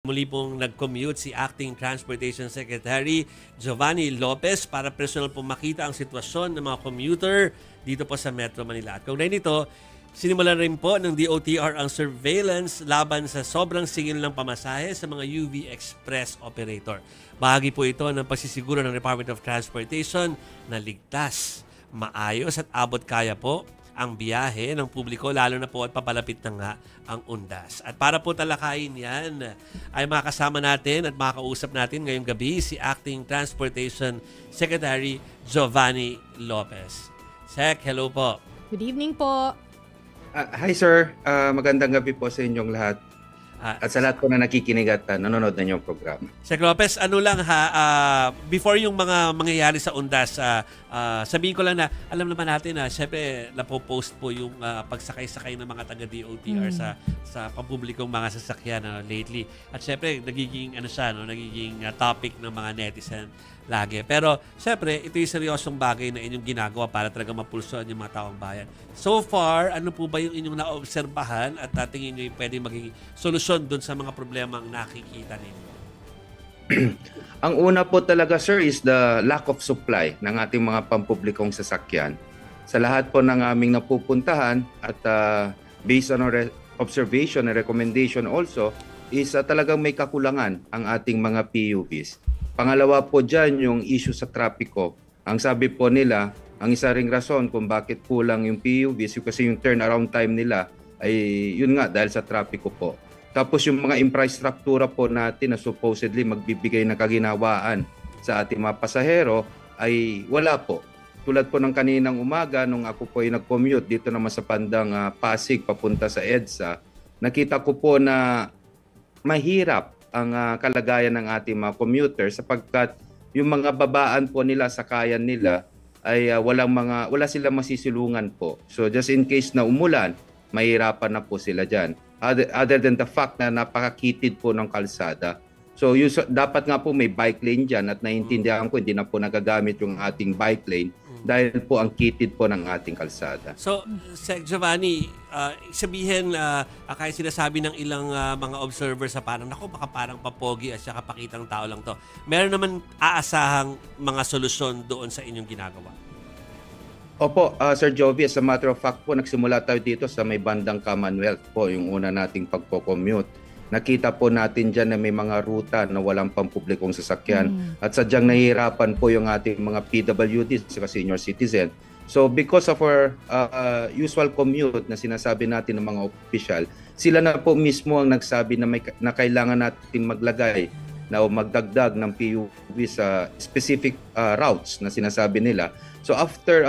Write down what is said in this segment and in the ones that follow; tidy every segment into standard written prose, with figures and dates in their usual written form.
Muli pong nag-commute si Acting Transportation Secretary Giovanni Lopez para personal pong makita ang sitwasyon ng mga commuter dito po sa Metro Manila. At kaugnay nito, sinimulan rin po ng DOTR ang surveillance laban sa sobrang singil ng pamasahe sa mga UV Express operator. Bahagi po ito ng pagsisiguro ng Department of Transportation na ligtas, maayos at abot kaya po ang biyahe ng publiko, lalo na po at papalapit na nga ang undas. At para po talakayin yan, ay makasama natin at makakausap natin ngayong gabi si Acting Transportation Secretary Giovanni Lopez. Sec, hello po. Good evening po. Hi sir, magandang gabi po sa inyong lahat. At sa lahat po na nakikinig at nanonood na inyong programa. Sec Lopez, ano lang before yung mga mangyayari sa undas, sabihin ko lang na alam naman natin na syempre napopost po yung pagsakay-sakay ng mga taga-DOTR sa pampublikong mga sasakyan lately. At syempre nagiging nagiging topic ng mga netizen lagi. Pero syempre ito yung seryosong bagay na inyong ginagawa para talaga mapulsuan yung mga taong bayan. So far, ano po ba yung inyong naobserbahan at tingin nyo yung pwede maging solusyon doon sa mga problema ang nakikita ninyo? Ang una po talaga sir is the lack of supply ng ating mga pampublikong sasakyan. Sa lahat po ng aming napupuntahan at based on our observation and recommendation also is talagang may kakulangan ang ating mga PUVs. Pangalawa po dyan yung issue sa trapiko. Ang sabi po nila, ang isa ring rason kung bakit kulang yung PUVs kasi yung turnaround time nila ay yun nga dahil sa trapiko po. Tapos yung mga infrastruktura po natin na supposedly magbibigay ng kaginhawaan sa ating mga pasahero ay wala po. Tulad po ng kaninang umaga nung ako po ay nag-commute dito naman sa bandang Pasig papunta sa EDSA, nakita ko po na mahirap ang kalagayan ng ating mga commuters sapagkat yung mga babaan po nila, sakayan nila ay wala silang masisilungan po. So just in case na umulan, mahirapan na po sila dyan. Other than the fact na napakakitid po ng kalsada. So dapat nga po may bike lane dyan at naiintindihan ko hindi na po nagagamit yung ating bike lane dahil po ang kitid po ng ating kalsada. So, Sec Giovanni, sabihin, kaya sinasabi ng ilang mga observers sa parang, naku, baka parang papogi at saka pakitang tao lang to. Meron naman aasahang mga solusyon doon sa inyong ginagawa? Opo, Sir Jovi, as a matter of fact po, nagsimula tayo dito sa may bandang Commonwealth po, yung una nating pagpo-commute. Nakita po natin dyan na may mga ruta na walang pampublikong sasakyan at sadyang nahihirapan po yung ating mga PWD sa senior citizen. So because of our usual commute na sinasabi natin ng mga opisyal, sila na po mismo ang nagsabi na kailangan natin maglagay na magdagdag ng PUV sa specific routes na sinasabi nila. So after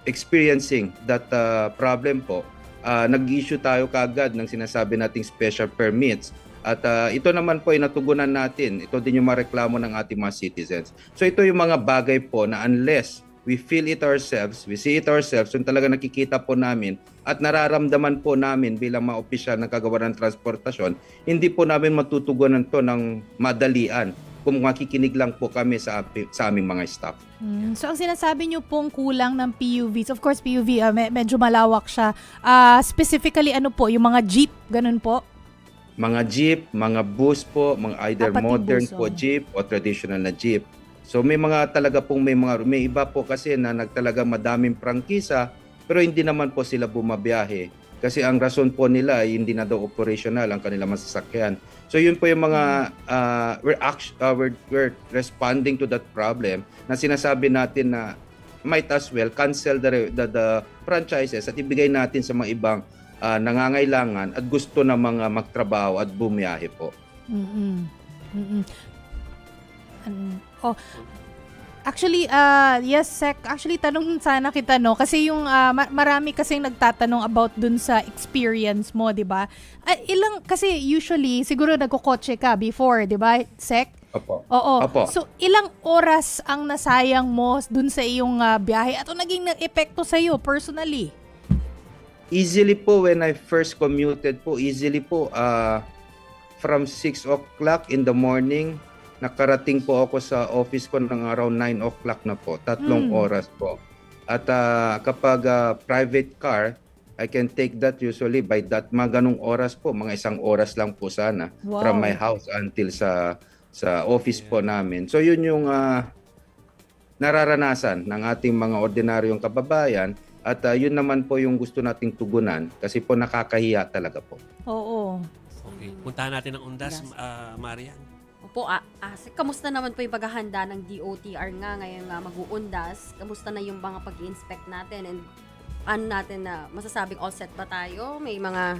experiencing that problem po, nag-issue tayo kaagad ng sinasabi nating special permits at ito naman po ay natugunan natin. Ito din yung mareklamo ng ating mga citizens. So ito yung mga bagay po na unless we feel it ourselves, we see it ourselves, yung talaga nakikita po namin at nararamdaman po namin bilang mga opisyal ng kagawaran ng transportasyon, hindi po namin matutugunan to ng madalian kung makikinig lang po kami sa aming mga staff. So ang sinasabi niyo pong kulang ng PUVs, of course PUV medyo malawak siya. Specifically ano po, yung mga jeep, ganun po? Mga jeep, mga bus po, mga either modern bus, po jeep o traditional na jeep. So may mga talaga pong may iba po kasi na nagtalaga madaming prangkisa pero hindi naman po sila bumabiyahe kasi ang rason po nila ay hindi na daw operational ang kanilang masasakyan. So yun po yung mga we're responding to that problem na sinasabi natin na might as well cancel the franchises at ibigay natin sa mga ibang nangangailangan at gusto na mga magtrabaho at bumiyahe po. Actually, yes, Sec. Actually, tanong sana kita, no? Kasi yung marami kasing nagtatanong about dun sa experience mo, di ba? Kasi usually, siguro nagkukotse ka before, di ba, Sec? Opo. Oo. Opo. So, ilang oras ang nasayang mo dun sa iyong biyahe? At naging epekto sa iyo personally? Easily po, when I first commuted po, from 6 o'clock in the morning, nakarating po ako sa office ko ng around 9 o'clock na po. 3 oras po. At kapag private car, I can take that usually by that mga ganung oras po, mga 1 oras lang po sana Wow. from my house until sa office po namin. So yun yung nararanasan ng ating mga ordinaryong kababayan at yun naman po yung gusto nating tugunan kasi po nakakahiya talaga po. Oo. Okay. Puntahan natin ang Undas, Marian. Opo, kamusta naman po yung paghahanda ng DOTR nga ngayon nga mag-uundas? Kamusta na yung mga pag-i-inspect natin and ano natin na masasabing all set ba tayo? May mga,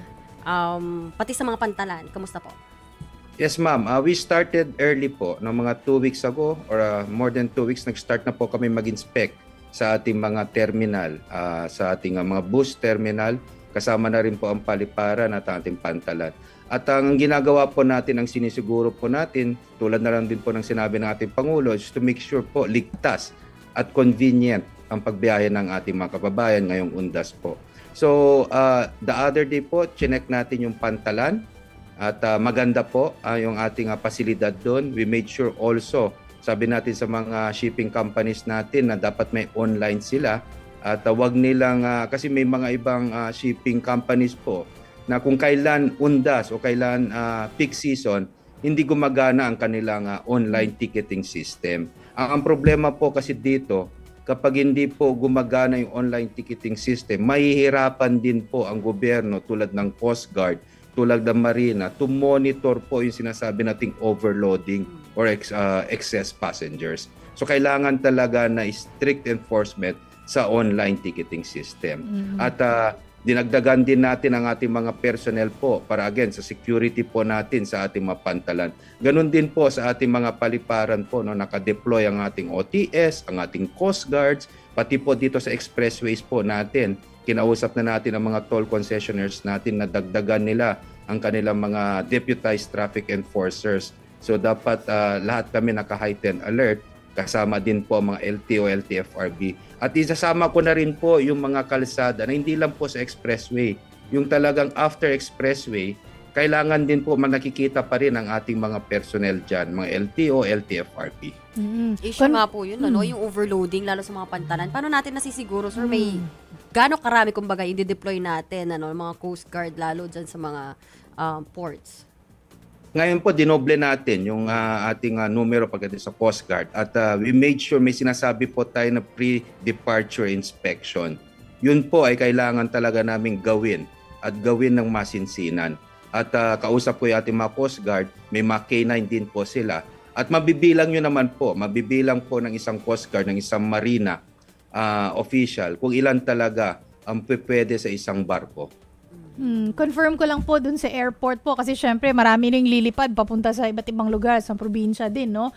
pati sa mga pantalan, kamusta po? Yes ma'am, we started early po, no, mga 2 weeks ago or more than 2 weeks, nag-start na po kami mag-inspect sa ating mga terminal, sa ating mga bus terminal, kasama na rin po ang paliparan at ang ating pantalan. At ang ginagawa po natin, ang sinisiguro po natin, tulad na lang din po ng sinabi ng ating Pangulo, is to make sure po ligtas at convenient ang pagbiyahe ng ating mga kababayan ngayong Undas po. So, the other day po, chinek natin yung pantalan at maganda po yung ating pasilidad doon. We made sure also, sabi natin sa mga shipping companies natin na dapat may online sila at wag nilang, kasi may mga ibang shipping companies po na kung kailan Undas o kailan peak season, hindi gumagana ang kanilang online ticketing system. Ang problema po kasi dito, kapag hindi po gumagana yung online ticketing system, mahihirapan din po ang gobyerno tulad ng Coast Guard, tulad ng Marina, to monitor po yung sinasabi nating overloading or excess passengers. So kailangan talaga na strict enforcement sa online ticketing system. At dinagdagan din natin ang ating mga personnel po para again sa security po natin sa ating mga pantalan. Ganon din po sa ating mga paliparan po, no, naka-deploy ang ating OTS, ang ating Coast Guards, pati po dito sa expressways po natin. Kinausap na natin ang mga toll concessionaires natin na dagdagan nila ang kanilang mga deputized traffic enforcers. So dapat lahat kami naka-heightened alert, kasama din po ang mga LTO, LTFRB. At isasama ko na rin po yung mga kalsada na hindi lang po sa expressway. Yung talagang after expressway, kailangan din po nakikita pa rin ang ating mga personnel dyan, mga LTO, LTFRB. Issue nga po yun, ano, yung overloading, lalo sa mga pantalan. Paano natin nasisiguro, sir, may gaano karami, kumbaga, i-deploy natin, ano, mga Coast Guard, lalo dyan sa mga ports? Ngayon po, dinoble natin yung ating numero pagdating sa Coast Guard at we made sure may sinasabi po tayo na pre-departure inspection. Yun po ay kailangan talaga naming gawin at gawin ng masinsinan. At kausap ko yung ating mga Coast Guard, may mga K9 din po sila. At mabibilang nyo naman po, mabibilang po ng isang Coast Guard, ng isang Marina official kung ilan talaga ang pwede sa isang barko. Confirm ko lang po dun sa airport po kasi syempre marami ring lilipad papunta sa iba't ibang lugar sa probinsya din, no?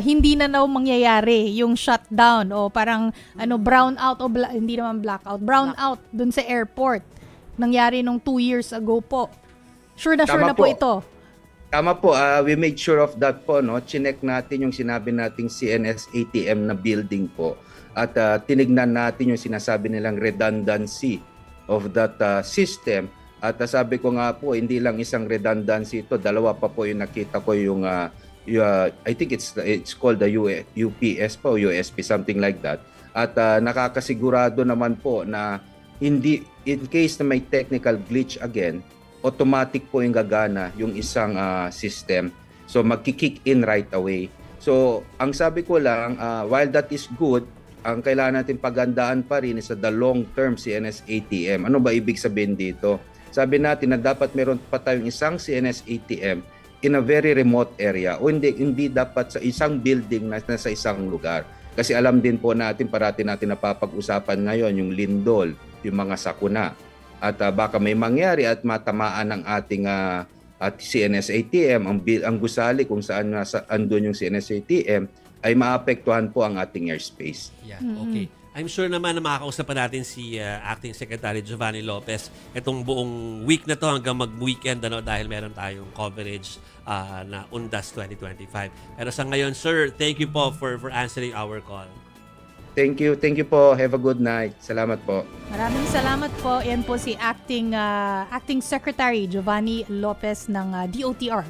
Hindi na mangyayari yung shutdown o parang brown out o hindi naman blackout, brown out dun sa airport. Nangyari nung 2 years ago po. Sure na po ito. Tama po, we made sure of that po, no? Chinek natin yung sinabi nating CNS ATM na building po at tinignan natin yung sinasabi nilang redundancy of that system. At sabi ko nga po, hindi lang isang redundancy ito, dalawa pa po yung nakita ko yung I think it's called the UPS po, USP, something like that. At nakakasigurado naman po na hindi, in case na may technical glitch again, automatic po yung gagana yung isang system. So magki-kick in right away. So ang sabi ko lang, while that is good, ang kailangan natin pagandaan pa rin is the long-term CNS ATM. Ano ba ibig sabihin dito? Sabi natin na dapat meron pa tayong isang CNS ATM in a very remote area o hindi dapat sa isang building na sa isang lugar. Kasi alam din po natin, parati natin napapag-usapan ngayon yung lindol, yung mga sakuna. At baka may mangyari at matamaan ng ating CNS ATM, ang gusali kung saan andun yung CNS ATM, ay maapektuhan po ang ating airspace. Yeah, okay. I'm sure naman na makakausap pa natin si Acting Secretary Giovanni Lopez itong buong week na to hanggang mag-weekend dahil meron tayong coverage na Undas 2025. Pero sa ngayon, sir, thank you po for answering our call. Thank you po. Have a good night. Salamat po. Maraming salamat po. Yan po si Acting Secretary Giovanni Lopez ng DOTR.